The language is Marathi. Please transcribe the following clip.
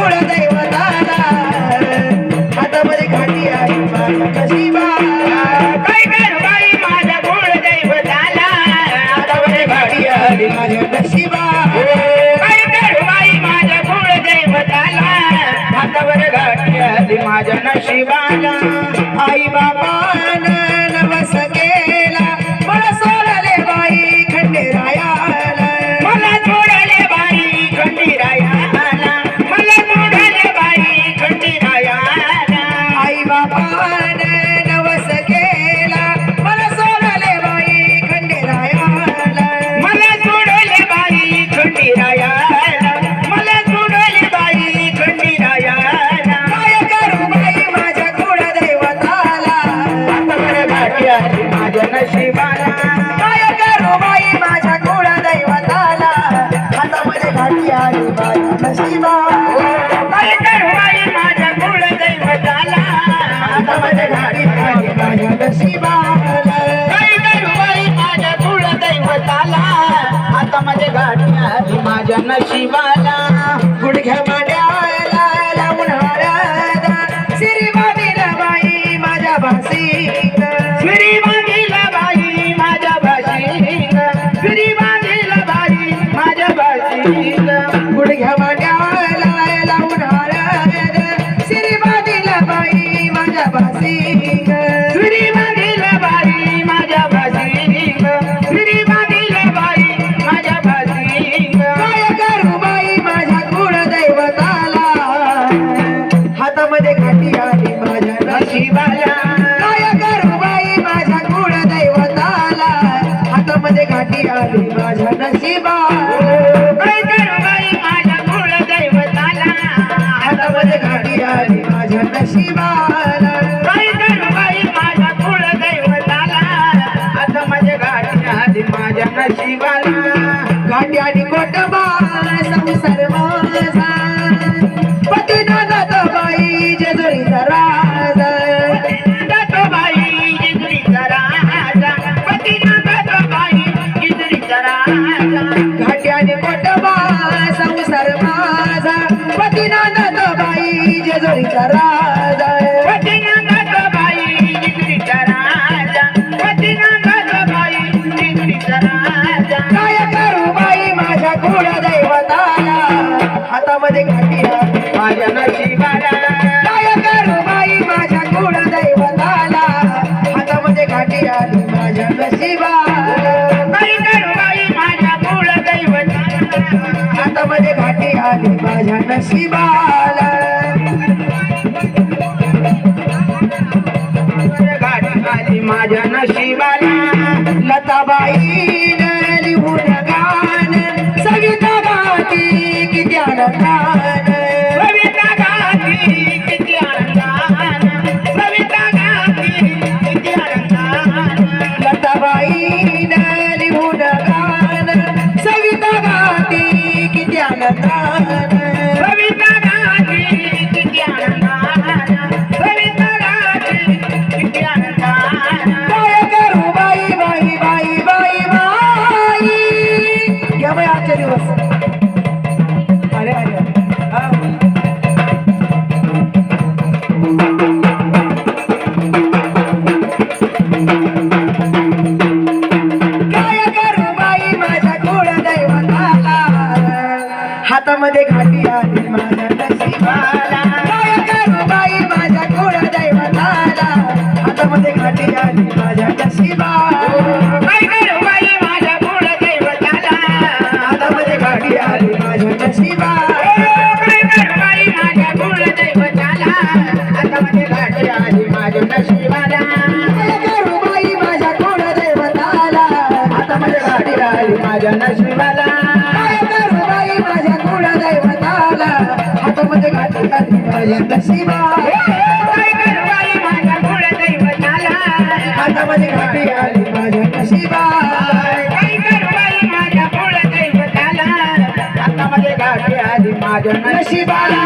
कुळदैवताला हातामध्ये घाटी आली माझ्या नशिबाला काय करू बाई माझ्या कुळदैवताला हातामध्ये घाटी आली माझ्या नशिबाला काय करू बाई माझ्या कुळदैवताला हातावर घाटी आली माझ्या नशिबाला आई बाबानं नवस केला मला सोडले बाई खंडेरायाला मला सोडले बाई खंडीरायाला मला सोडले बाई खंडीरायाला आई बाबानं नवस केला मला सोडले बाई खंडेरायाला मला सोडले बाई खंडीरायाला मला सोडले बाई खंडीरायाला काय करू बाई माझ्या कुळदैवताला हातावर घाटी आली माझ्या नशिबाला काय करू बाई माझ्या कुळदैवताला हातामध्ये घाटी आली माझ्या नशिबाला काय करू बाई माझ्या कुळदैवताला हातामध्ये घाटी आली माझ्या नशिबाला काय करू बाई माझ्या कुळदैवताला हातामध्ये घाटी आली माझ्या नशिबाला गुडघ्या मांड्याला लावून हाळ्यात सिरी बांधीला बाई माझ्या भासीत फिरी बांधीला बाई माझ्या भाषीत फिरी बांधीला बाई माझ्या भाषीत गुडघ्या मांड्याला लावून हाळ्यात सिरी बांधीला बाई माझ्या भासीत फिरी बांधीला बाई माझ्या भाषीत फिरी बांधीला बाई माझ्या भाषीत काय करू बाई माझ्या कुळदैवताला हातामध्ये घाटी आली माझ्या नशिबाला काय करू बाई माझ्या कुळदैवताला हातामध्ये घाटी आली माझ्या नशिबाला काय करू बाई माझ्या कुळदैवताला हातामध्ये घाटी आली माझ्या नशिबाला काय करू बाई माझ्या कुळदैवताला आता माझ्या घाटी आली माझ्या नशिबाला घाटी आणि कोटबा संसार माझा पतीनाथ बाई जेजुरीचा राजा जातो बाई जिजुरीचा राजा पतीनाथ बाई जिजुरीचा राजा घाटी आणि कोटबा संसार माझा पतीनाथ बाई जेजुरीचा राजा पतीनाथ बाई जिजुरीचा राजा पतीनाथ बाई जिजुरीचा राजा काय करू बाई माझ्या कुळदैवताला हातामध्ये घाटी आली माझ्या नशिबाला काय करू बाई माझ्या कुळदैवताला हातामध्ये घाटी आली माझ्या नशिबाला काय करू बाई माझ्या कुळदैवताला हातामध्ये घाटी आली माझ्या नशिबाला घाटी आली माझ्या नशिबाला लताबाईन लिहून गान सविता गाती किती आनंदान सविता गाती किती आनंदान सविता गाती किती आनंदान लताबाईन लिहून गान सविता गाती किती आनंदान सविता गाती किती आनंदान सविता गाती किती आनंदान काय करू बाई बाई बाई बाई बाई घ्या बाई आजचे दिवस अरे अरे हा. काय करू बाई माझ्या कुळदैवताला हातामध्ये घाटी आली माझ्या नशिबाला काय करू बाई माझ्या कुळदैवताला हातामध्ये घाटी आली माझ्या नशिबाला काय करू बाई माझ्या कुळदैवताला हातामध्ये घाटी आली माझ्या नशिबाला काय करू बाई माझ्या कुळदैवताला हातामध्ये घाटी आली माझ्या नशिबाला काय करू बाई माझ्या कुळदैवताला हातामध्ये घाटी आली माझ्या नशिबाला काय करू बाई माझ्या कुळदैवताला हातामध्ये घाटी आली माझ्या नशिबाला काय करू बाई माझ्या कुळदैवताला हातामध्ये घाटी आली माझ्या नशिबाला काय करू बाई माझ्या कुळदैवताला हातामध्ये घाटी आली माझ्या नशिबाला